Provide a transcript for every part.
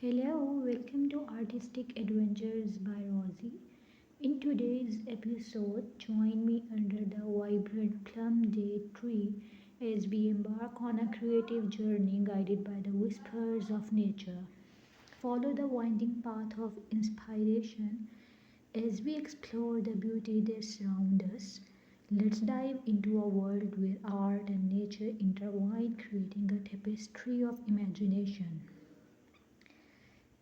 Hello, welcome to Artistic Adventures by Rosie. In today's episode, join me under the vibrant plum date tree as we embark on a creative journey guided by the whispers of nature. Follow the winding path of inspiration as we explore the beauty that surrounds us. Let's dive into a world where art and nature intertwine, creating a tapestry of imagination.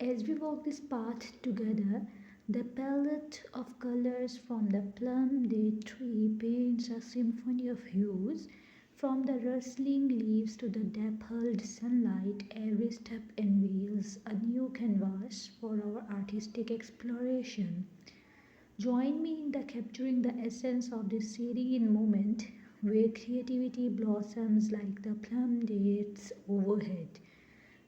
As we walk this path together, the palette of colors from the plum date tree paints a symphony of hues. From the rustling leaves to the dappled sunlight, every step unveils a new canvas for our artistic exploration. Join me in the capturing the essence of this serene moment where creativity blossoms like the plum dates overhead.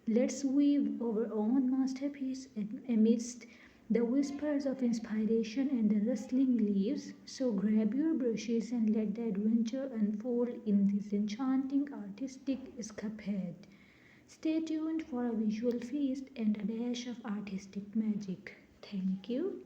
Let's weave our own masterpiece amidst the whispers of inspiration and the rustling leaves. So grab your brushes and let the adventure unfold in this enchanting artistic escapade. Stay tuned for a visual feast and a dash of artistic magic. Thank you.